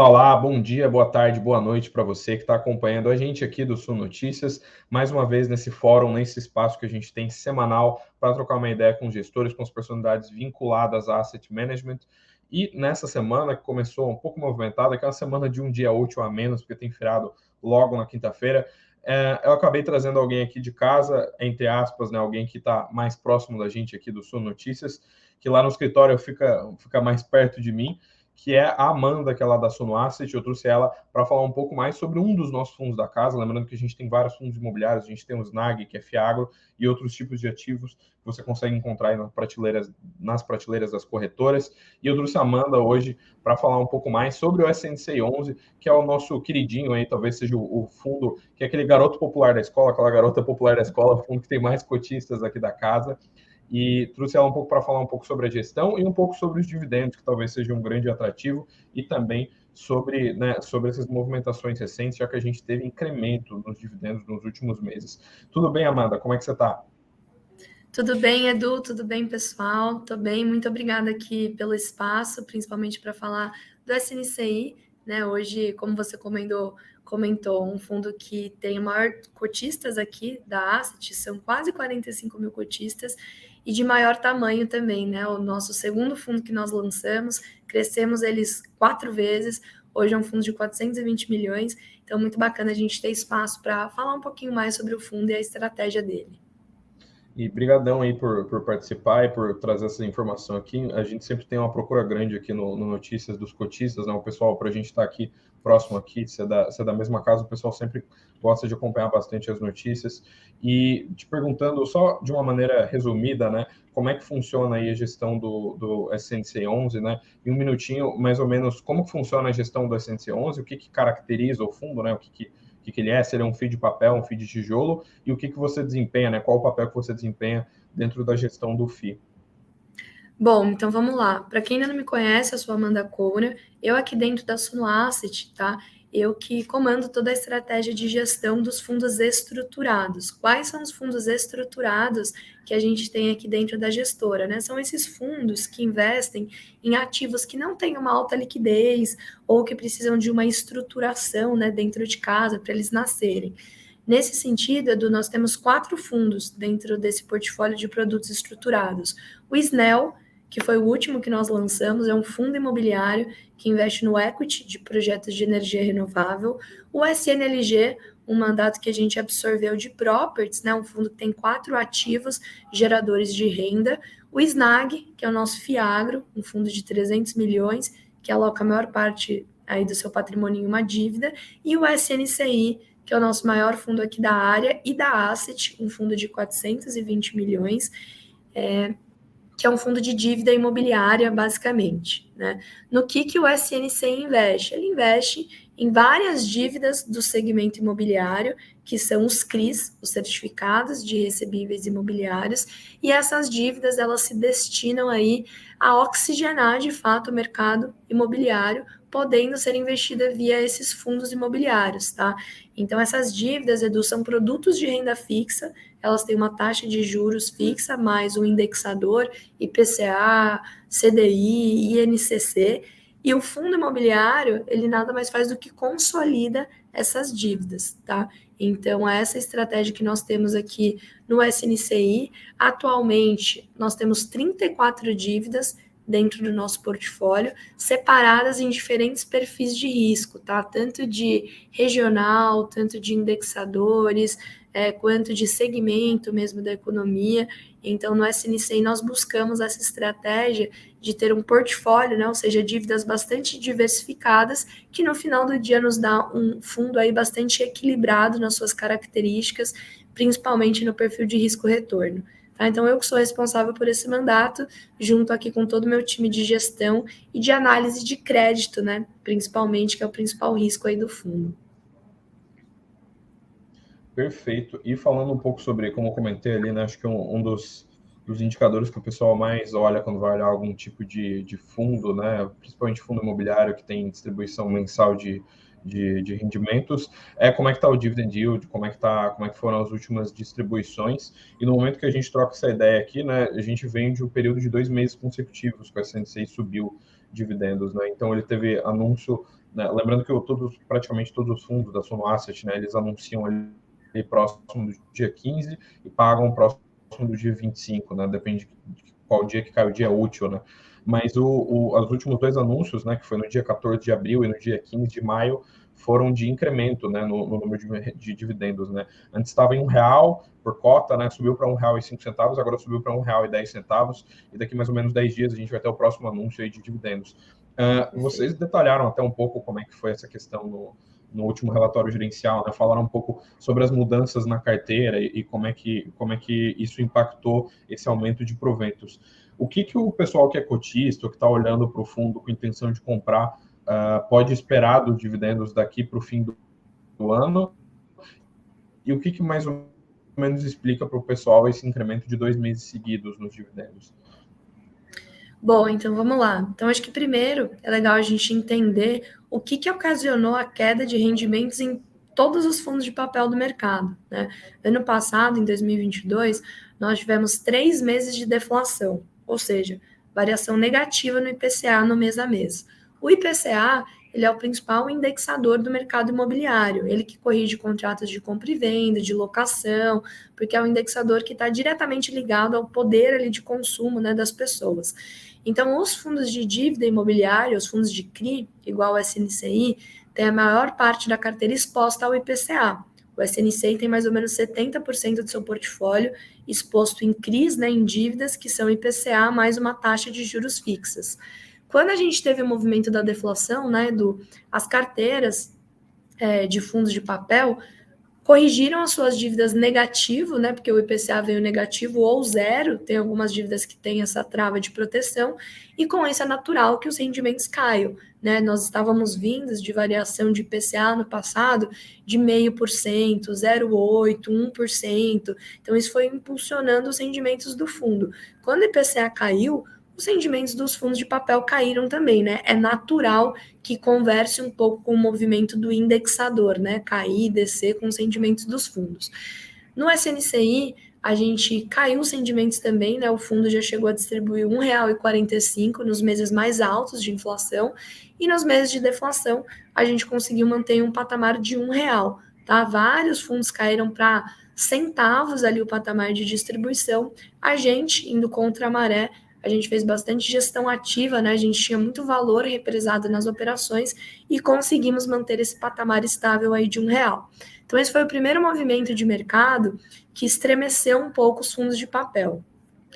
Olá, bom dia, boa tarde, boa noite para você que está acompanhando a gente aqui do Sul Notícias, mais uma vez nesse fórum, nesse espaço que a gente tem semanal para trocar uma ideia com gestores, com as personalidades vinculadas a Asset Management. E nessa semana, que começou um pouco movimentada, que é uma semana de um dia útil a menos, porque tem feriado logo na quinta-feira, eu acabei trazendo alguém aqui de casa, entre aspas, né, alguém que está mais próximo da gente aqui do Sul Notícias, que lá no escritório fica mais perto de mim, que é a Amanda, que é lá da Suno Asset. Eu trouxe ela para falar um pouco mais sobre um dos nossos fundos da casa. Lembrando que a gente tem vários fundos imobiliários, a gente tem o SNAG, que é Fiagro, e outros tipos de ativos que você consegue encontrar aí nas prateleiras das corretoras. E eu trouxe a Amanda hoje para falar um pouco mais sobre o SNCI 11, que é o nosso queridinho aí, talvez seja o fundo, que é aquele garoto popular da escola, aquela garota popular da escola, o fundo que tem mais cotistas aqui da casa. E trouxe ela um pouco para falar um pouco sobre a gestão e um pouco sobre os dividendos, que talvez seja um grande atrativo, e também sobre essas movimentações recentes, já que a gente teve incremento nos dividendos nos últimos meses. Tudo bem, Amanda? Como é que você está? Tudo bem, Edu? Tudo bem, pessoal? Tô bem, muito obrigada aqui pelo espaço, principalmente para falar do SNCI, né? Hoje, como você comentou, um fundo que tem o maior cotistas aqui da Asset, são quase 45 mil cotistas, e de maior tamanho também, né? O nosso segundo fundo que nós lançamos, crescemos eles 4 vezes, hoje é um fundo de 420 milhões, então muito bacana a gente ter espaço para falar um pouquinho mais sobre o fundo e a estratégia dele. E brigadão aí por participar e por trazer essa informação aqui. A gente sempre tem uma procura grande aqui no Notícias dos Cotistas, né? O pessoal, para a gente estar aqui próximo aqui, se é da mesma casa, o pessoal sempre gosta de acompanhar bastante as notícias. E te perguntando, só de uma maneira resumida, né? Como é que funciona aí a gestão do SNC 11, né? Em um minutinho, mais ou menos, como que funciona a gestão do SNC 11, o que caracteriza o fundo, né? O que ele é, se ele é um FII de papel, um FII de tijolo, e o que você desempenha, né? Qual o papel que você desempenha dentro da gestão do FII. Bom, então vamos lá. Para quem ainda não me conhece, eu sou Amanda Coura. Eu aqui dentro da Suno Asset, tá? Eu que comando toda a estratégia de gestão dos fundos estruturados. Quais são os fundos estruturados que a gente tem aqui dentro da gestora, né? São esses fundos que investem em ativos que não têm uma alta liquidez ou que precisam de uma estruturação, né, dentro de casa para eles nascerem. Nesse sentido, Edu, nós temos 4 fundos dentro desse portfólio de produtos estruturados. O SNEL, que foi o último que nós lançamos, é um fundo imobiliário que investe no equity de projetos de energia renovável. O SNLG, um mandato que a gente absorveu de Properties, né, um fundo que tem 4 ativos geradores de renda. O SNAG, que é o nosso FIAGRO, um fundo de 300 milhões, que aloca a maior parte aí do seu patrimônio em uma dívida. E o SNCI, que é o nosso maior fundo aqui da área, e da Asset, um fundo de 420 milhões, que é um fundo de dívida imobiliária, basicamente. Né? No que o SNC investe? Ele investe em várias dívidas do segmento imobiliário, que são os CRIs, os certificados de recebíveis imobiliários, e essas dívidas elas se destinam aí a oxigenar de fato o mercado imobiliário, podendo ser investida via esses fundos imobiliários, tá? Então essas dívidas, Edu, são produtos de renda fixa, elas têm uma taxa de juros fixa mais um indexador IPCA, CDI, INCC, e o fundo imobiliário, ele nada mais faz do que consolida essas dívidas, tá? Então, essa estratégia que nós temos aqui no SNCI, atualmente nós temos 34 dívidas dentro do nosso portfólio, separadas em diferentes perfis de risco, tá? Tanto de regional, tanto de indexadores, quanto de segmento mesmo da economia. Então, no SNCI, nós buscamos essa estratégia de ter um portfólio, né, ou seja, dívidas bastante diversificadas, que no final do dia nos dá um fundo aí bastante equilibrado nas suas características, principalmente no perfil de risco-retorno. Tá? Então, eu que sou responsável por esse mandato, junto aqui com todo o meu time de gestão e de análise de crédito, né, principalmente, que é o principal risco aí do fundo. Perfeito. E falando um pouco sobre, como eu comentei ali, né, acho que um dos indicadores que o pessoal mais olha quando vai olhar algum tipo de fundo, né, principalmente fundo imobiliário que tem distribuição mensal de rendimentos, é como é que está o dividend yield, como é que foram as últimas distribuições. E no momento que a gente troca essa ideia aqui, né, a gente vem de um período de 2 meses consecutivos que a SNCI subiu dividendos, né? Então ele teve anúncio né? Lembrando que praticamente todos os fundos da Suno Asset, né, eles anunciam ali próximo do dia 15 e pagam próximo do dia 25, né? Depende de qual dia que cai o dia útil, né? Mas os últimos 2 anúncios, né, que foi no dia 14 de abril e no dia 15 de maio, foram de incremento, né, no número de dividendos, né? Antes estava em R$1 por cota, né, subiu para R$1,05, agora subiu para R$1,10, e daqui mais ou menos 10 dias a gente vai ter o próximo anúncio aí de dividendos. Vocês detalharam até um pouco como é que foi essa questão no último relatório gerencial, né? Falaram um pouco sobre as mudanças na carteira e como é que isso impactou esse aumento de proventos. O que o pessoal que é cotista, que está olhando para o fundo com intenção de comprar, pode esperar dos dividendos daqui para o fim do ano? E o que mais ou menos explica para o pessoal esse incremento de 2 meses seguidos nos dividendos? Bom, então vamos lá. Então, acho que primeiro é legal a gente entender o que ocasionou a queda de rendimentos em todos os fundos de papel do mercado, né? Ano passado, em 2022, nós tivemos 3 meses de deflação, ou seja, variação negativa no IPCA no mês a mês. O IPCA, ele é o principal indexador do mercado imobiliário, ele que corrige contratos de compra e venda, de locação, porque é um indexador que está diretamente ligado ao poder ali de consumo, né, das pessoas. Então, os fundos de dívida imobiliária, os fundos de CRI, igual o SNCI, tem a maior parte da carteira exposta ao IPCA. O SNCI tem mais ou menos 70% do seu portfólio exposto em CRIs, né, em dívidas que são IPCA mais uma taxa de juros fixas. Quando a gente teve o movimento da deflação, né, as carteiras de fundos de papel corrigiram as suas dívidas negativo, né? Porque o IPCA veio negativo ou zero, tem algumas dívidas que têm essa trava de proteção, e com isso é natural que os rendimentos caiam, né? Nós estávamos vindos de variação de IPCA no passado de 0,5%, 0,8%, 1%. Então, isso foi impulsionando os rendimentos do fundo. Quando o IPCA caiu, os rendimentos dos fundos de papel caíram também, né? É natural que converse um pouco com o movimento do indexador, né? Cair e descer com os rendimentos dos fundos. No SNCI, a gente caiu os rendimentos também, né? O fundo já chegou a distribuir R$ 1,45 nos meses mais altos de inflação, e nos meses de deflação, a gente conseguiu manter um patamar de R$ 1, tá? Vários fundos caíram para centavos ali o patamar de distribuição, a gente indo contra a maré. A gente fez bastante gestão ativa, né? A gente tinha muito valor represado nas operações e conseguimos manter esse patamar estável aí de R$ 1. Então, esse foi o primeiro movimento de mercado que estremeceu um pouco os fundos de papel.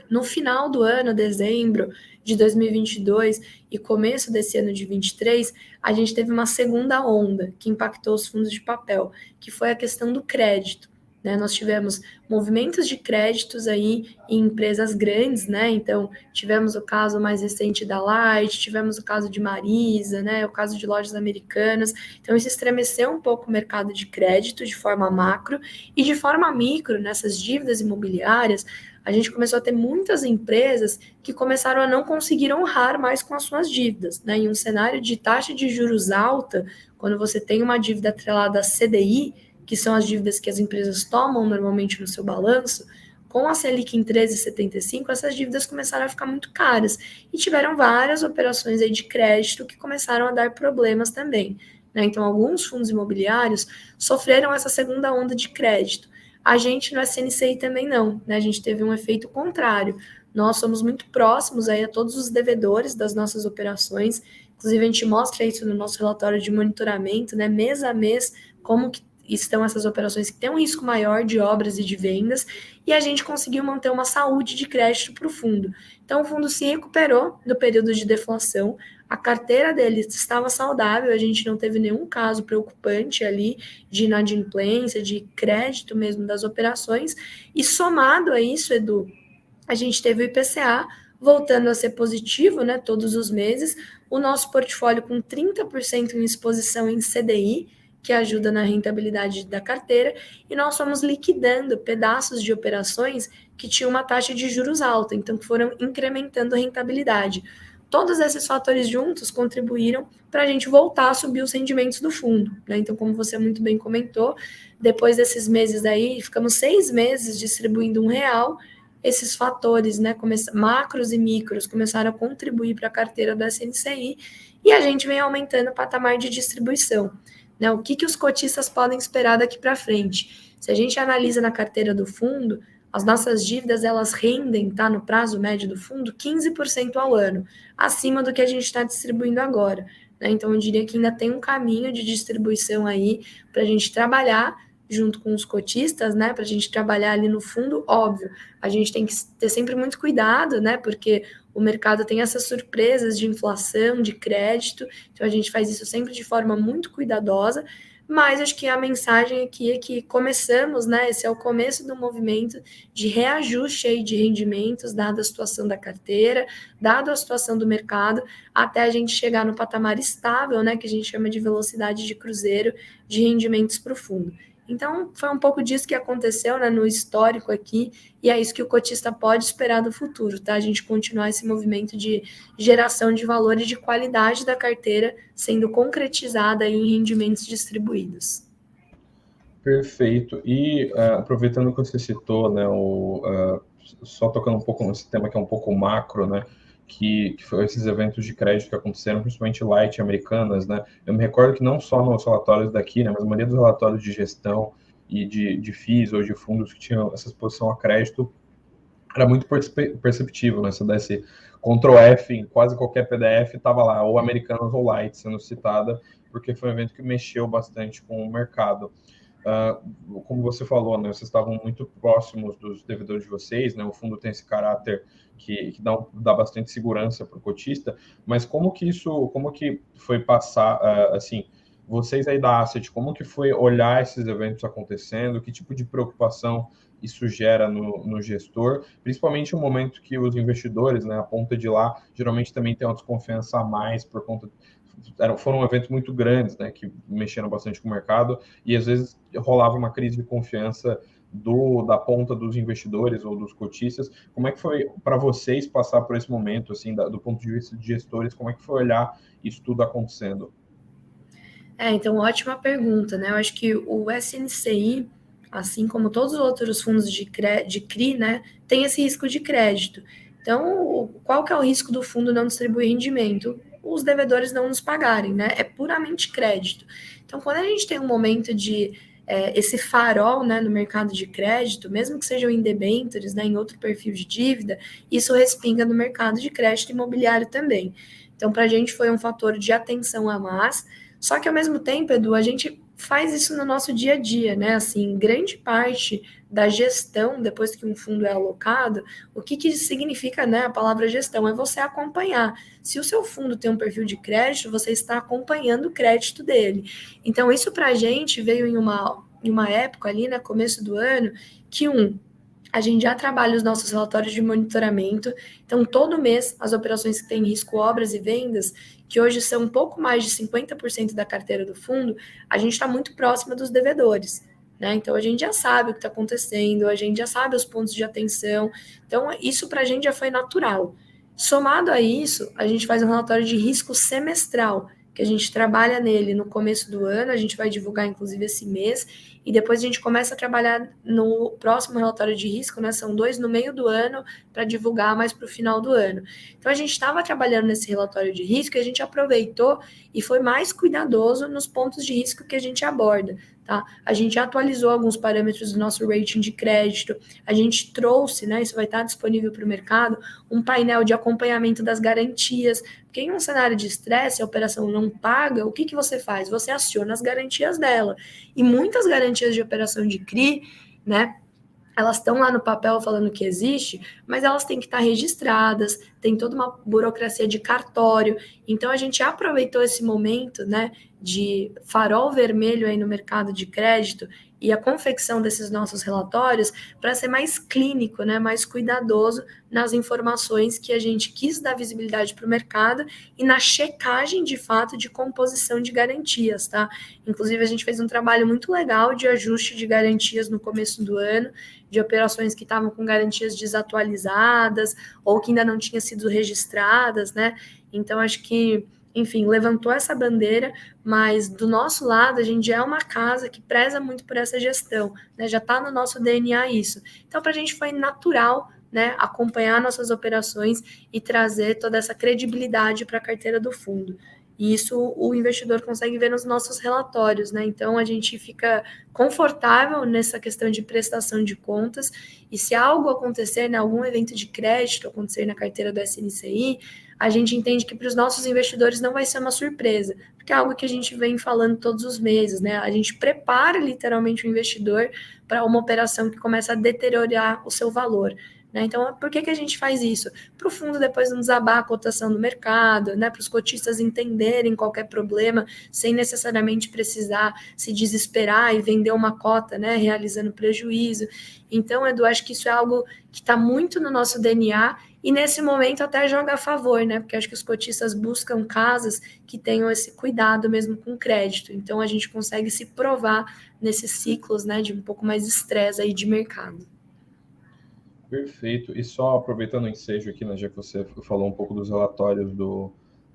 No final do ano, dezembro de 2022 e começo desse ano de 23, a gente teve uma segunda onda que impactou os fundos de papel, que foi a questão do crédito. Né, nós tivemos movimentos de créditos aí em empresas grandes, né? Então, tivemos o caso mais recente da Light, tivemos o caso de Marisa, né? O caso de lojas americanas. Então, isso estremeceu um pouco o mercado de crédito de forma macro e de forma micro, nessas dívidas imobiliárias, a gente começou a ter muitas empresas que começaram a não conseguir honrar mais com as suas dívidas, né? Em um cenário de taxa de juros alta, quando você tem uma dívida atrelada a CDI, que são as dívidas que as empresas tomam normalmente no seu balanço, com a Selic em 13,75, essas dívidas começaram a ficar muito caras e tiveram várias operações aí de crédito que começaram a dar problemas também. Né? Então, alguns fundos imobiliários sofreram essa segunda onda de crédito. A gente no SNCI também não, né? A gente teve um efeito contrário. Nós somos muito próximos aí a todos os devedores das nossas operações, inclusive a gente mostra isso no nosso relatório de monitoramento, né? Mês a mês, como que estão essas operações que têm um risco maior de obras e de vendas, e a gente conseguiu manter uma saúde de crédito para o fundo. Então, o fundo se recuperou do período de deflação, a carteira dele estava saudável, a gente não teve nenhum caso preocupante ali de inadimplência, de crédito mesmo das operações, e somado a isso, Edu, a gente teve o IPCA voltando a ser positivo, né, todos os meses, o nosso portfólio com 30% em exposição em CDI, que ajuda na rentabilidade da carteira, e nós fomos liquidando pedaços de operações que tinham uma taxa de juros alta, então que foram incrementando a rentabilidade. Todos esses fatores juntos contribuíram para a gente voltar a subir os rendimentos do fundo. Né? Então, como você muito bem comentou, depois desses meses aí, ficamos 6 meses distribuindo R$ 1, esses fatores, né, macros e micros, começaram a contribuir para a carteira da SNCI, e a gente vem aumentando o patamar de distribuição. Né? O que os cotistas podem esperar daqui para frente? Se a gente analisa na carteira do fundo, as nossas dívidas, elas rendem, tá, no prazo médio do fundo, 15% ao ano, acima do que a gente está distribuindo agora. Né? Então, eu diria que ainda tem um caminho de distribuição aí para a gente trabalhar junto com os cotistas, né, para a gente trabalhar ali no fundo, óbvio, a gente tem que ter sempre muito cuidado, né, porque o mercado tem essas surpresas de inflação, de crédito, então a gente faz isso sempre de forma muito cuidadosa, mas acho que a mensagem aqui é que começamos, né, esse é o começo do movimento de reajuste aí de rendimentos, dada a situação da carteira, dada a situação do mercado, até a gente chegar no patamar estável, né, que a gente chama de velocidade de cruzeiro de rendimentos para o fundo. Então, foi um pouco disso que aconteceu, né, no histórico aqui, e é isso que o cotista pode esperar do futuro, tá? A gente continuar esse movimento de geração de valor e de qualidade da carteira sendo concretizada em rendimentos distribuídos. Perfeito. E aproveitando que você citou, né, só tocando um pouco nesse tema que é um pouco macro, né, que foi esses eventos de crédito que aconteceram, principalmente light americanas, né? Eu me recordo que não só nos relatórios daqui, né, mas a maioria dos relatórios de gestão e de FIIs ou de fundos que tinham essa exposição a crédito era muito perceptível, né? Se desse Ctrl F em quase qualquer PDF, estava lá, ou Americanas ou Light sendo citada, porque foi um evento que mexeu bastante com o mercado. Como você falou, né, vocês estavam muito próximos dos devedores de vocês, né, o fundo tem esse caráter que dá bastante segurança para o cotista, mas como que foi passar, assim, vocês aí da Asset, como que foi olhar esses eventos acontecendo, que tipo de preocupação isso gera no gestor, principalmente no momento que os investidores, né, a ponta de lá, geralmente também tem uma desconfiança a mais por conta foram eventos muito grandes, né, que mexeram bastante com o mercado e às vezes rolava uma crise de confiança da ponta dos investidores ou dos cotistas. Como é que foi para vocês passar por esse momento, assim, do ponto de vista de gestores, como é que foi olhar isso tudo acontecendo? Então, ótima pergunta, né? Eu acho que o SNCI, assim como todos os outros fundos de CRI, né, tem esse risco de crédito. Então, qual que é o risco do fundo não distribuir rendimento? Os devedores não nos pagarem, né? É puramente crédito. Então, quando a gente tem um momento de esse farol, né, no mercado de crédito, mesmo que sejam em debêntures, né, em outro perfil de dívida, isso respinga no mercado de crédito imobiliário também. Então, para a gente foi um fator de atenção a mais. Só que, ao mesmo tempo, Edu, a gente faz isso no nosso dia a dia, né? Assim, grande parte da gestão, depois que um fundo é alocado, o que significa, né, a palavra gestão? É você acompanhar. Se o seu fundo tem um perfil de crédito, você está acompanhando o crédito dele. Então, isso para a gente veio em uma época ali, no começo do ano, que a gente já trabalha os nossos relatórios de monitoramento. Então, todo mês, as operações que têm risco, obras e vendas, que hoje são um pouco mais de 50% da carteira do fundo, a gente está muito próxima dos devedores. Né? Então, a gente já sabe o que está acontecendo, a gente já sabe os pontos de atenção. Então, isso para a gente já foi natural. Somado a isso, a gente faz um relatório de risco semestral, que a gente trabalha nele no começo do ano, a gente vai divulgar, inclusive, esse mês, e depois a gente começa a trabalhar no próximo relatório de risco, né? São 2 no meio do ano para divulgar mais para o final do ano. Então a gente estava trabalhando nesse relatório de risco e a gente aproveitou e foi mais cuidadoso nos pontos de risco que a gente aborda. Tá? A gente atualizou alguns parâmetros do nosso rating de crédito, a gente trouxe, né, isso vai estar disponível para o mercado, um painel de acompanhamento das garantias, porque em um cenário de estresse, a operação não paga, o que você faz? Você aciona as garantias dela. E muitas garantias de operação de CRI, né, elas estão lá no papel falando que existe, mas elas têm que estar registradas, tem toda uma burocracia de cartório. Então, a gente aproveitou esse momento, né, de farol vermelho aí no mercado de crédito e a confecção desses nossos relatórios para ser mais clínico, né, mais cuidadoso nas informações que a gente quis dar visibilidade para o mercado e na checagem, de fato, de composição de garantias, tá? Inclusive, a gente fez um trabalho muito legal de ajuste de garantias no começo do ano, de operações que estavam com garantias desatualizadas ou que ainda não tinham sido registradas, né? Então, acho que, enfim, levantou essa bandeira, mas do nosso lado, a gente já é uma casa que preza muito por essa gestão, né? Já está no nosso DNA isso. Então, para a gente foi natural, né, acompanhar nossas operações e trazer toda essa credibilidade para a carteira do fundo. E isso o investidor consegue ver nos nossos relatórios, né? Então a gente fica confortável nessa questão de prestação de contas, e se algo acontecer, né, algum evento de crédito acontecer na carteira do SNCI, a gente entende que para os nossos investidores não vai ser uma surpresa, porque é algo que a gente vem falando todos os meses, né? A gente prepara literalmente o investidor para uma operação que começa a deteriorar o seu valor. Né? Então, por que a gente faz isso? Para o fundo depois não desabar a cotação do mercado, né? Para os cotistas entenderem qualquer problema, sem necessariamente precisar se desesperar e vender uma cota, né? Realizando prejuízo. Então, Edu, acho que isso é algo que está muito no nosso DNA e nesse momento até joga a favor, né? Porque acho que os cotistas buscam casas que tenham esse cuidado mesmo com crédito. Então, a gente consegue se provar nesses ciclos, né? De um pouco mais de estresse aí de mercado. Perfeito. E só aproveitando o ensejo aqui, né, já que você falou um pouco dos relatórios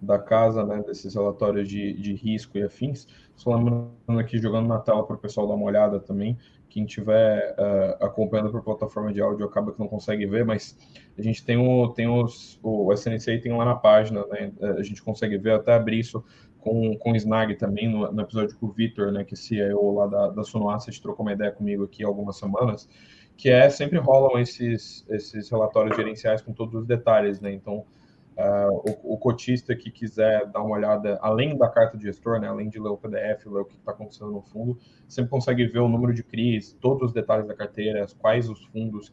da casa, né, desses relatórios de risco e afins, só lembrando aqui, jogando na tela para o pessoal dar uma olhada também, quem estiver acompanhando por plataforma de áudio acaba que não consegue ver, mas a gente tem o SNCI tem lá na página, né, a gente consegue ver, até abrir isso com o Snag também, no episódio com o Vitor, né, que é CEO lá da Suno Asset, trocou uma ideia comigo aqui há algumas semanas, que sempre rolam esses relatórios gerenciais com todos os detalhes, né? Então, o cotista que quiser dar uma olhada, além da carta de gestor, né? Além de ler o PDF, ler o que está acontecendo no fundo, sempre consegue ver o número de CRIs, todos os detalhes da carteira, quais os fundos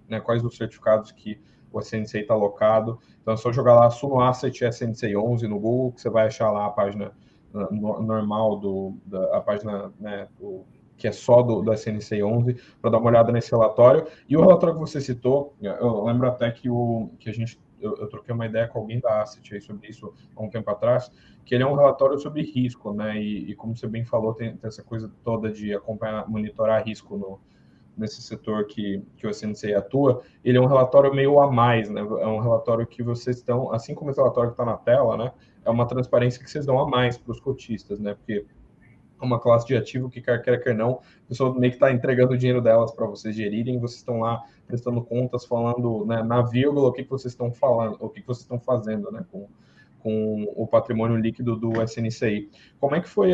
né? Quais os certificados que o SNCI está alocado. Então, é só jogar lá Suno Asset SNCI 11 no Google, que você vai achar lá a página normal, a página, né, que é só do SNCI 11, para dar uma olhada nesse relatório. E o relatório que você citou, eu lembro até que eu troquei uma ideia com alguém da Asset aí sobre isso há um tempo atrás, que ele é um relatório sobre risco, né? E como você bem falou, tem essa coisa toda de acompanhar, monitorar risco nesse setor que o SNCI atua. Ele é um relatório meio a mais, né? É um relatório que vocês estão, assim como esse relatório que está na tela, né? É uma transparência que vocês dão a mais para os cotistas, né? Porque uma classe de ativo que quer não, a pessoa meio que está entregando o dinheiro delas para vocês gerirem, vocês estão lá prestando contas, falando, né, na vírgula o que vocês estão falando, o que vocês estão fazendo, né, com o patrimônio líquido do SNCI. Como é que foi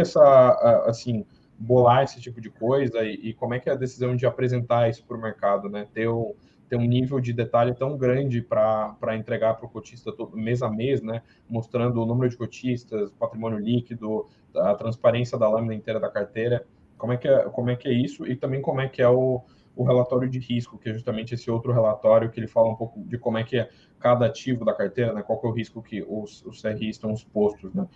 assim, bolar esse tipo de coisa e como é que é a decisão de apresentar isso para o mercado, né, ter um nível de detalhe tão grande para entregar para o cotista mês a mês, né, mostrando o número de cotistas, patrimônio líquido, a transparência da lâmina inteira da carteira, como é que é isso e também como é que é o relatório de risco, que é justamente esse outro relatório que ele fala um pouco de como é que é cada ativo da carteira, né, qual que é o risco que os CRIs estão expostos, né?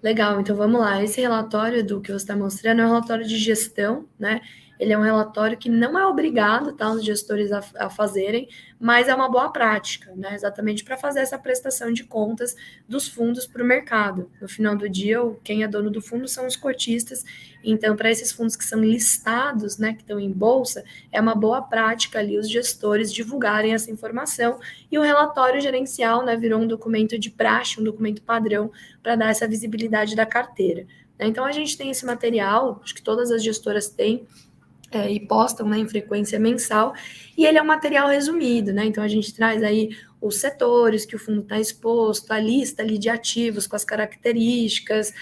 Legal, então vamos lá. Esse relatório do que você está mostrando é um relatório de gestão, né? Ele é um relatório que não é obrigado, tá, os gestores a fazerem, mas é uma boa prática, né? Exatamente para fazer essa prestação de contas dos fundos para o mercado. No final do dia, quem é dono do fundo são os cotistas. Então, para esses fundos que são listados, né, que estão em bolsa, é uma boa prática ali os gestores divulgarem essa informação. E o relatório gerencial, né, virou um documento de praxe, um documento padrão para dar essa visibilidade da carteira. Então, a gente tem esse material, acho que todas as gestoras têm, e postam, né, em frequência mensal, e ele é um material resumido, né? Então a gente traz aí os setores que o fundo está exposto, a lista ali de ativos com as características,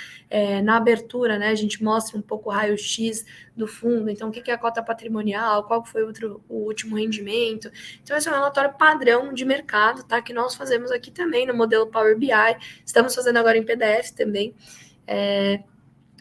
na abertura, né, a gente mostra um pouco o raio-x do fundo, então o que é a cota patrimonial, qual foi o último rendimento. Então esse é um relatório padrão de mercado, tá? Que nós fazemos aqui também no modelo Power BI, estamos fazendo agora em PDF também,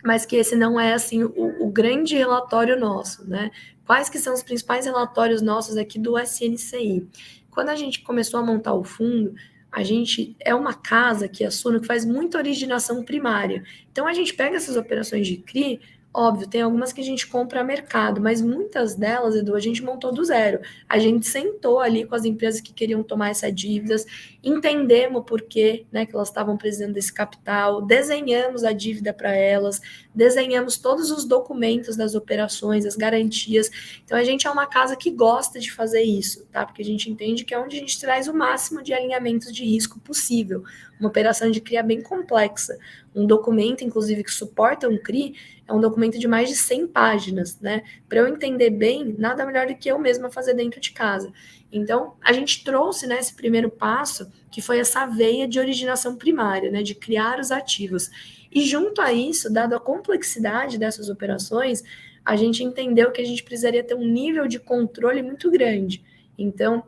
mas que esse não é assim o grande relatório nosso, né? Quais que são os principais relatórios nossos aqui do SNCI? Quando a gente começou a montar o fundo, a gente é uma casa que a Suno que faz muita originação primária. Então a gente pega essas operações de CRI, óbvio, tem algumas que a gente compra a mercado, mas muitas delas, Edu, a gente montou do zero. A gente sentou ali com as empresas que queriam tomar essas dívidas, entendemos o porquê, né, que elas estavam precisando desse capital, desenhamos a dívida para elas, desenhamos todos os documentos das operações, as garantias. Então a gente é uma casa que gosta de fazer isso, tá? Porque a gente entende que é onde a gente traz o máximo de alinhamentos de risco possível. Uma operação de CRI bem complexa. um documento, inclusive, que suporta um CRI, é um documento de mais de 100 páginas, né? Para eu entender bem, nada melhor do que eu mesma fazer dentro de casa. Então, a gente trouxe, né, esse primeiro passo, que foi essa veia de originação primária, né, de criar os ativos. E junto a isso, dado a complexidade dessas operações, a gente entendeu que a gente precisaria ter um nível de controle muito grande. Então,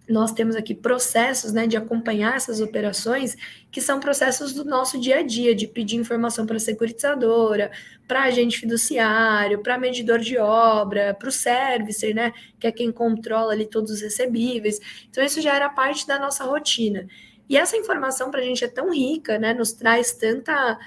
nós temos aqui processos, né, de acompanhar essas operações, que são processos do nosso dia a dia, de pedir informação para a securitizadora, para agente fiduciário, para medidor de obra, para o servicer, né, que é quem controla ali todos os recebíveis. Então, isso já era parte da nossa rotina. E essa informação para a gente é tão rica, né, nos traz tanta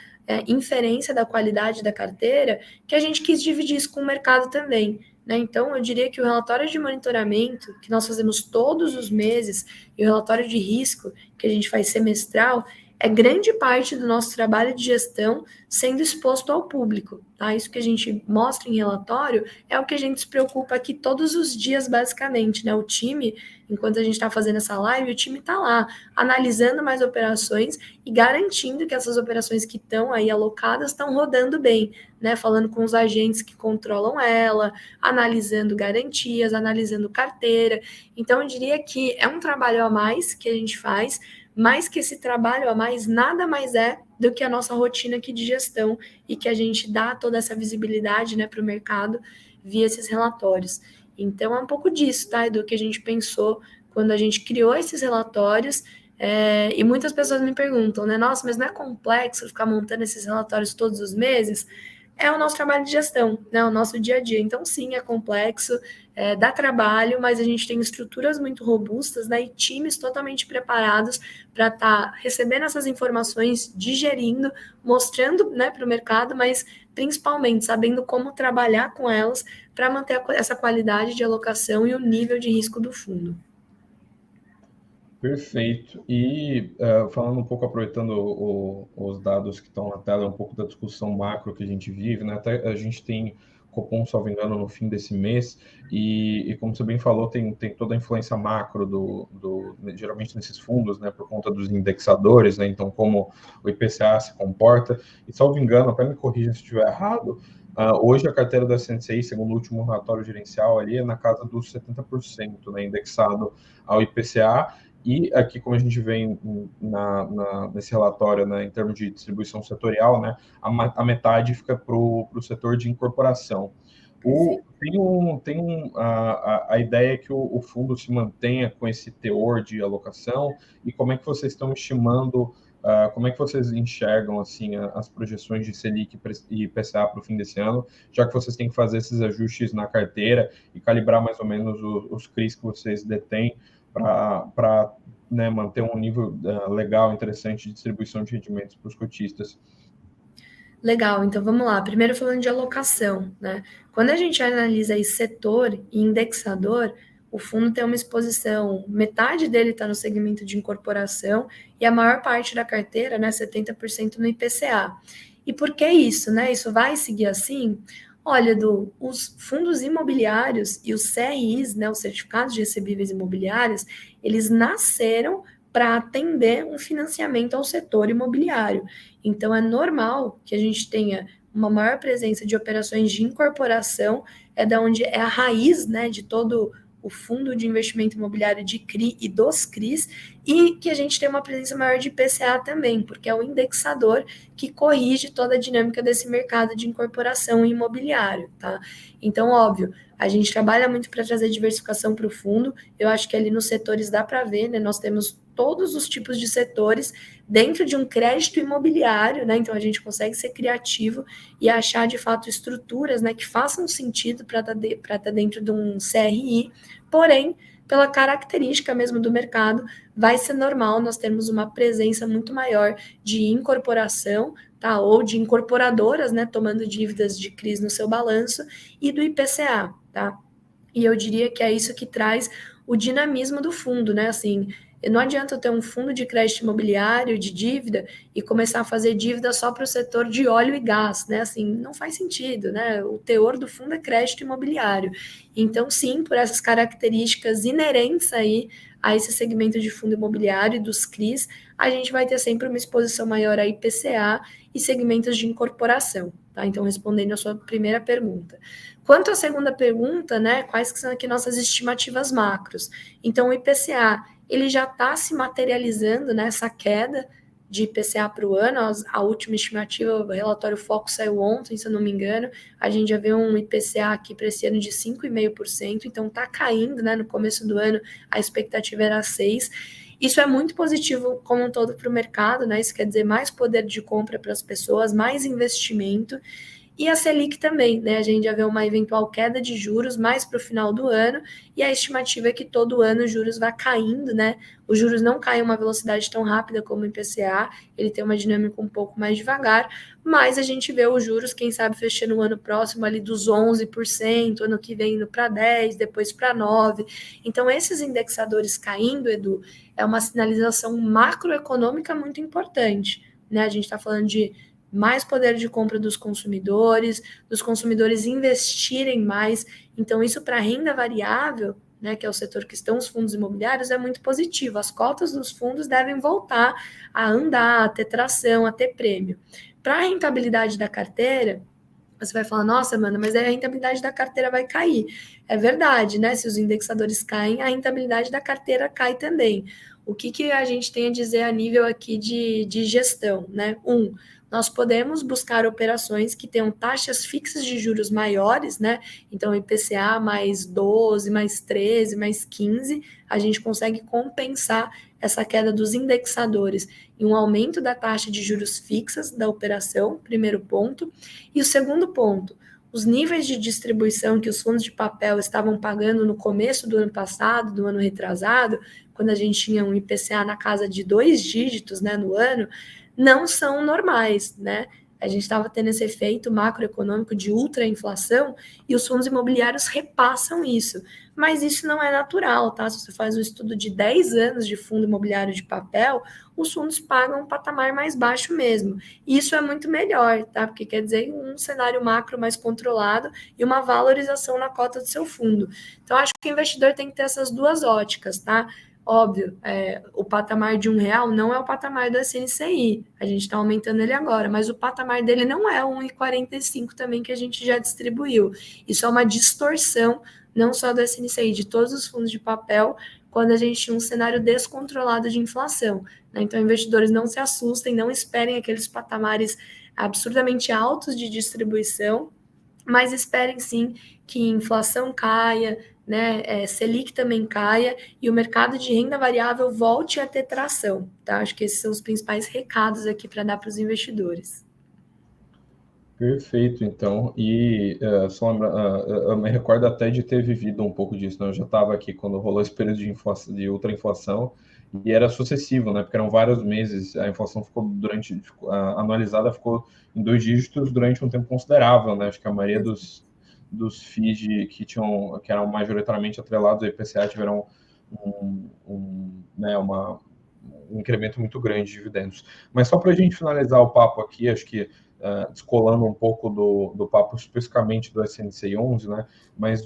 inferência da qualidade da carteira, que a gente quis dividir isso com o mercado também. Né? Então, eu diria que o relatório de monitoramento, que nós fazemos todos os meses, e o relatório de risco, que a gente faz semestral, é grande parte do nosso trabalho de gestão sendo exposto ao público. Tá? Isso que a gente mostra em relatório é o que a gente se preocupa aqui todos os dias, basicamente. Né? O time, enquanto a gente está fazendo essa live, o time está lá, analisando mais operações e garantindo que essas operações que estão aí alocadas estão rodando bem, né? Falando com os agentes que controlam ela, analisando garantias, analisando carteira. Então, eu diria que é um trabalho a mais que a gente faz, mas que esse trabalho a mais nada mais é do que a nossa rotina aqui de gestão e que a gente dá toda essa visibilidade, né, para o mercado via esses relatórios. Então, é um pouco disso, tá, Edu, que a gente pensou quando a gente criou esses relatórios. E muitas pessoas me perguntam, né, nossa, mas não é complexo ficar montando esses relatórios todos os meses? É o nosso trabalho de gestão, né? O nosso dia a dia. Então, sim, é complexo, dá trabalho, mas a gente tem estruturas muito robustas, né? E times totalmente preparados para estar recebendo essas informações, digerindo, mostrando, né, para o mercado, mas principalmente sabendo como trabalhar com elas para manter essa qualidade de alocação e o nível de risco do fundo. Perfeito. E falando um pouco, aproveitando os dados que estão na tela, um pouco da discussão macro que a gente vive, né? Até a gente tem Copom, salvo engano, no fim desse mês, e como você bem falou, tem toda a influência macro geralmente nesses fundos, né, por conta dos indexadores, né? Então, como o IPCA se comporta, e salvo engano, até me corrija se estiver errado, hoje a carteira da Sensei, segundo o último relatório gerencial ali, é na casa dos 70%, né, indexado ao IPCA. E aqui, como a gente vê nesse relatório, né, em termos de distribuição setorial, né, a metade fica para o setor de incorporação. A ideia é que o fundo se mantenha com esse teor de alocação, e como é que vocês estão estimando, como é que vocês enxergam assim, as projeções de Selic e IPCA para o fim desse ano, já que vocês têm que fazer esses ajustes na carteira e calibrar mais ou menos os CRIs que vocês detêm, para né, manter um nível legal, interessante de distribuição de rendimentos para os cotistas. Legal, então vamos lá. Primeiro falando de alocação, né? Quando a gente analisa aí setor e indexador, o fundo tem uma exposição, metade dele está no segmento de incorporação e a maior parte da carteira, né, 70% no IPCA. E por que isso, né? Isso vai seguir assim? Olha, os fundos imobiliários e os CRIs, né, os certificados de recebíveis imobiliários, eles nasceram para atender um financiamento ao setor imobiliário. Então, é normal que a gente tenha uma maior presença de operações de incorporação, é da onde é a raiz, né, de todo o fundo de investimento imobiliário de CRI e dos CRIs, e que a gente tem uma presença maior de IPCA também, porque é o indexador que corrige toda a dinâmica desse mercado de incorporação imobiliário, tá? Então, óbvio, a gente trabalha muito para trazer diversificação para o fundo. Eu acho que ali nos setores dá para ver, né? Nós temos todos os tipos de setores dentro de um crédito imobiliário, né? Então a gente consegue ser criativo e achar de fato estruturas, né, que façam sentido para estar dentro de um CRI, porém, pela característica mesmo do mercado, vai ser normal nós termos uma presença muito maior de incorporação, tá? Ou de incorporadoras, né, tomando dívidas de CRIs no seu balanço, e do IPCA, tá? E eu diria que é isso que traz o dinamismo do fundo, né? Assim, Não adianta eu ter um fundo de crédito imobiliário, de dívida, e começar a fazer dívida só para o setor de óleo e gás, né? Assim, não faz sentido, né? O teor do fundo é crédito imobiliário. Então, sim, por essas características inerentes aí a esse segmento de fundo imobiliário e dos CRIs, a gente vai ter sempre uma exposição maior a IPCA e segmentos de incorporação, tá? Então, respondendo a sua primeira pergunta. Quanto à segunda pergunta, né, quais que são aqui nossas estimativas macros? Então, o IPCA, ele já está se materializando nessa queda de IPCA para o ano, a última estimativa, o relatório Foco saiu ontem, se eu não me engano, a gente já vê um IPCA aqui para esse ano de 5,5%, então está caindo, né, no começo do ano a expectativa era 6%, isso é muito positivo como um todo para o mercado, né, isso quer dizer mais poder de compra para as pessoas, mais investimento, e a Selic também, né? A gente já vê uma eventual queda de juros mais para o final do ano, e a estimativa é que todo ano os juros vai caindo, né? Os juros não caem a uma velocidade tão rápida como o IPCA, ele tem uma dinâmica um pouco mais devagar, mas a gente vê os juros, quem sabe, fechando o ano próximo ali dos 11%, ano que vem indo para 10%, depois para 9%. Então, esses indexadores caindo, Edu, é uma sinalização macroeconômica muito importante, né? A gente está falando de mais poder de compra dos consumidores investirem mais. Então, isso para a renda variável, né, que é o setor que estão os fundos imobiliários, é muito positivo. As cotas dos fundos devem voltar a andar, a ter tração, a ter prêmio. Para a rentabilidade da carteira, você vai falar, nossa, mano, mas aí a rentabilidade da carteira vai cair. É verdade, né? Se os indexadores caem, a rentabilidade da carteira cai também. O que a gente tem a dizer a nível aqui de gestão, né? Nós podemos buscar operações que tenham taxas fixas de juros maiores, né? Então, IPCA mais 12, mais 13, mais 15, a gente consegue compensar essa queda dos indexadores e um aumento da taxa de juros fixas da operação, primeiro ponto. E o segundo ponto, os níveis de distribuição que os fundos de papel estavam pagando no começo do ano passado, do ano retrasado, quando a gente tinha um IPCA na casa de 2 dígitos, né, no ano, não são normais, né? A gente estava tendo esse efeito macroeconômico de ultrainflação e os fundos imobiliários repassam isso. Mas isso não é natural, tá? Se você faz um estudo de 10 anos de fundo imobiliário de papel, os fundos pagam um patamar mais baixo mesmo. E isso é muito melhor, tá? Porque quer dizer um cenário macro mais controlado e uma valorização na cota do seu fundo. Então, acho que o investidor tem que ter essas duas óticas, tá? Óbvio, o patamar de R$ 1 não é o patamar do SNCI, a gente está aumentando ele agora, mas o patamar dele não é o 1,45 também que a gente já distribuiu. Isso é uma distorção, não só do SNCI, de todos os fundos de papel, quando a gente tinha um cenário descontrolado de inflação, né? Então, investidores não se assustem, não esperem aqueles patamares absurdamente altos de distribuição, mas esperem sim que inflação caia, né, Selic também caia e o mercado de renda variável volte a ter tração, tá? Acho que esses são os principais recados aqui para dar para os investidores. Perfeito, então. E só eu me recordo até de ter vivido um pouco disso, né? Eu já estava aqui quando rolou esse período de inflação, de ultrainflação, e era sucessivo, né? Porque eram vários meses, a inflação anualizada ficou em 2 dígitos durante um tempo considerável, né? Acho que a maioria dos FIIs que eram majoritariamente atrelados ao IPCA tiveram né, um incremento muito grande de dividendos. Mas só para a gente finalizar o papo aqui, acho que descolando um pouco do papo especificamente do SNCI 11, né? Mas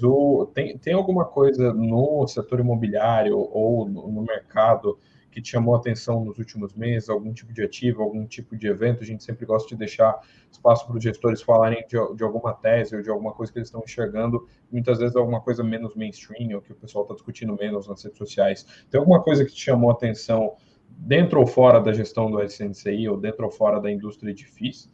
tem alguma coisa no setor imobiliário ou no mercado que te chamou a atenção nos últimos meses, algum tipo de ativo, algum tipo de evento? A gente sempre gosta de deixar espaço para os gestores falarem de alguma tese ou de alguma coisa que eles estão enxergando, muitas vezes alguma coisa menos mainstream, ou que o pessoal está discutindo menos nas redes sociais. Tem alguma coisa que te chamou a atenção dentro ou fora da gestão do SNCI ou dentro ou fora da indústria de FIIs?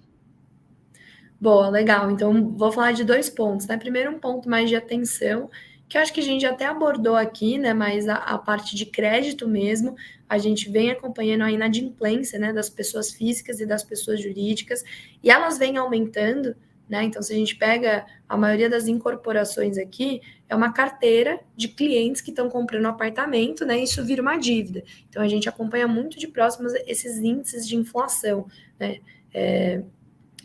Boa, legal. Então, vou falar de 2 pontos, né? Primeiro, um ponto mais de atenção, que eu acho que a gente até abordou aqui, né? Mas a parte de crédito mesmo, a gente vem acompanhando a inadimplência, né? Das pessoas físicas e das pessoas jurídicas, e elas vêm aumentando, né? Então, se a gente pega a maioria das incorporações aqui, é uma carteira de clientes que estão comprando apartamento, né? E isso vira uma dívida. Então, a gente acompanha muito de próximo esses índices de inflação, né?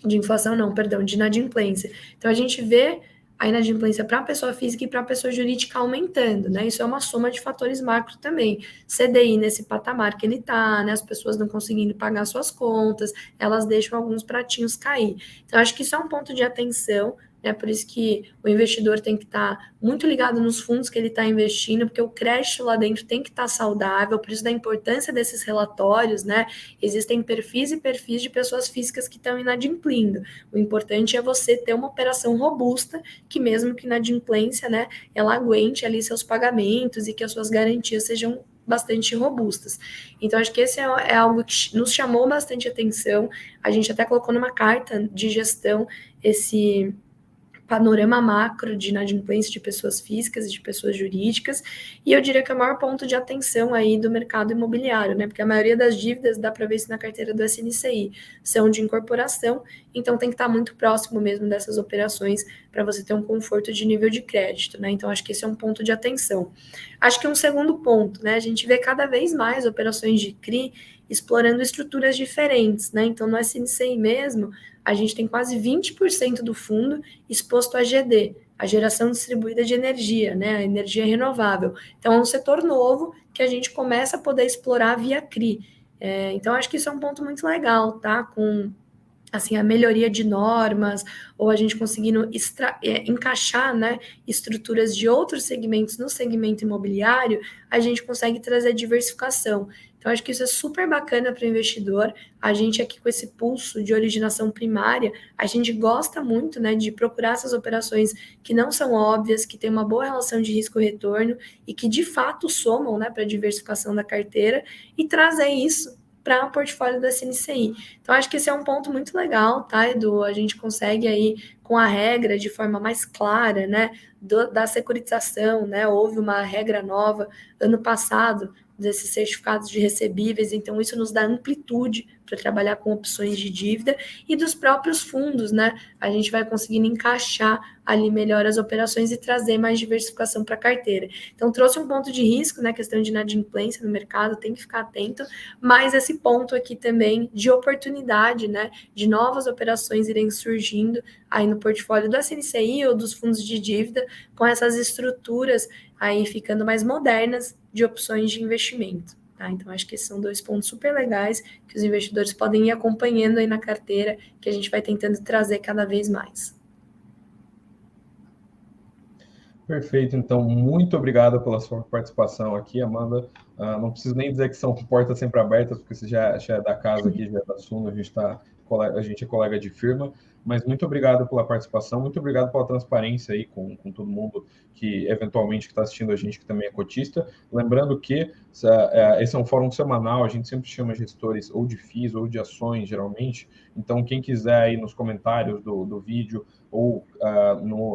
De inflação não, perdão, de inadimplência. Então, a gente vê a inadimplência para a pessoa física e para a pessoa jurídica aumentando, né? Isso é uma soma de fatores macro também. CDI nesse patamar que ele está, né? As pessoas não conseguindo pagar suas contas, elas deixam alguns pratinhos cair. Então, acho que isso é um ponto de atenção. É por isso que o investidor tem que estar muito ligado nos fundos que ele está investindo, porque o crédito lá dentro tem que estar saudável, por isso da importância desses relatórios, né? Existem perfis e perfis de pessoas físicas que estão inadimplindo. O importante é você ter uma operação robusta, que mesmo que inadimplência, né, ela aguente ali seus pagamentos e que as suas garantias sejam bastante robustas. Então, acho que esse é algo que nos chamou bastante atenção. A gente até colocou numa carta de gestão esse panorama macro de inadimplência de pessoas físicas e de pessoas jurídicas, e eu diria que é o maior ponto de atenção aí do mercado imobiliário, né? Porque a maioria das dívidas, dá para ver isso na carteira do SNCI, são de incorporação, então tem que estar muito próximo mesmo dessas operações para você ter um conforto de nível de crédito, né? Então acho que esse é um ponto de atenção. Acho que um segundo ponto, né? A gente vê cada vez mais operações de CRI explorando estruturas diferentes, né? Então no SNCI mesmo, a gente tem quase 20% do fundo exposto a GD, a geração distribuída de energia, né, a energia renovável. Então, é um setor novo que a gente começa a poder explorar via CRI. Então, acho que isso é um ponto muito legal, tá? Com assim, a melhoria de normas, ou a gente conseguindo encaixar, né, estruturas de outros segmentos no segmento imobiliário, a gente consegue trazer diversificação. Então, acho que isso é super bacana para o investidor. A gente aqui com esse pulso de originação primária, a gente gosta muito, né, de procurar essas operações que não são óbvias, que têm uma boa relação de risco-retorno e que, de fato, somam, né, para a diversificação da carteira e trazer isso para o portfólio da SNCI. Então, acho que esse é um ponto muito legal, tá, Edu? A gente consegue aí, com a regra de forma mais clara, né, da securitização, né, houve uma regra nova ano passado, desses certificados de recebíveis, então isso nos dá amplitude para trabalhar com opções de dívida e dos próprios fundos, né? A gente vai conseguindo encaixar ali melhor as operações e trazer mais diversificação para a carteira. Então trouxe um ponto de risco, né? Questão de inadimplência no mercado, tem que ficar atento, mas esse ponto aqui também de oportunidade, né? De novas operações irem surgindo aí no portfólio do SNCI ou dos fundos de dívida, com essas estruturas aí ficando mais modernas de opções de investimento. Tá? Então, acho que esses são dois pontos super legais que os investidores podem ir acompanhando aí na carteira, que a gente vai tentando trazer cada vez mais. Perfeito, então, muito obrigado pela sua participação aqui, Amanda. Não preciso nem dizer que são portas sempre abertas, porque você já é da casa aqui, já é da Suno, a gente é colega de firma, mas muito obrigado pela participação, muito obrigado pela transparência aí com todo mundo que eventualmente está assistindo a gente, que também é cotista. Lembrando que esse é um fórum semanal, a gente sempre chama gestores ou de FIIs ou de ações, geralmente, então quem quiser aí nos comentários do vídeo ou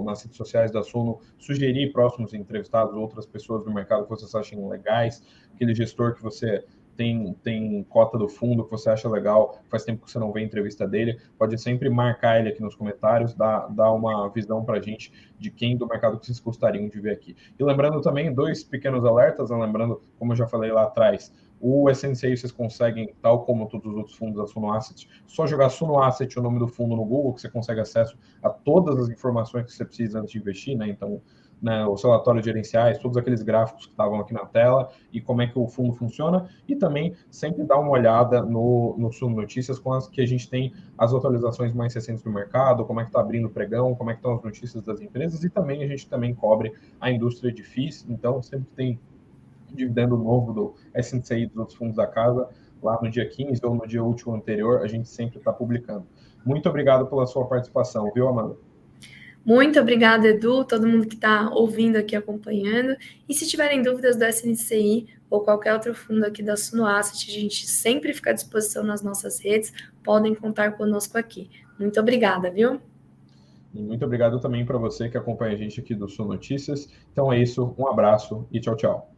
nas redes sociais da Suno, sugerir próximos entrevistados, outras pessoas do mercado que vocês achem legais, aquele gestor que você tem cota do fundo que você acha legal, faz tempo que você não vê a entrevista dele, pode sempre marcar ele aqui nos comentários, dar uma visão para a gente de quem do mercado que vocês gostariam de ver aqui. E lembrando também, dois pequenos alertas, né? Lembrando, como eu já falei lá atrás, o SNCI vocês conseguem, tal como todos os outros fundos da Suno Asset, só jogar Suno Asset, o nome do fundo no Google, que você consegue acesso a todas as informações que você precisa antes de investir, né? Então, né, os relatórios gerenciais, todos aqueles gráficos que estavam aqui na tela e como é que o fundo funciona, e também sempre dar uma olhada no Suno Notícias com as que a gente tem as atualizações mais recentes do mercado, como é que está abrindo o pregão, como é que estão as notícias das empresas, e também a gente também cobre a indústria de FIIs, então sempre tem dividendo novo do SNCI dos outros fundos da casa, lá no dia 15 ou no dia último anterior, a gente sempre está publicando. Muito obrigado pela sua participação, viu, Amanda? Muito obrigada, Edu, todo mundo que está ouvindo aqui, acompanhando. E se tiverem dúvidas do SNCI ou qualquer outro fundo aqui da Suno Asset, a gente sempre fica à disposição nas nossas redes, podem contar conosco aqui. Muito obrigada, viu? E muito obrigado também para você que acompanha a gente aqui do Suno Notícias. Então é isso, um abraço e tchau, tchau.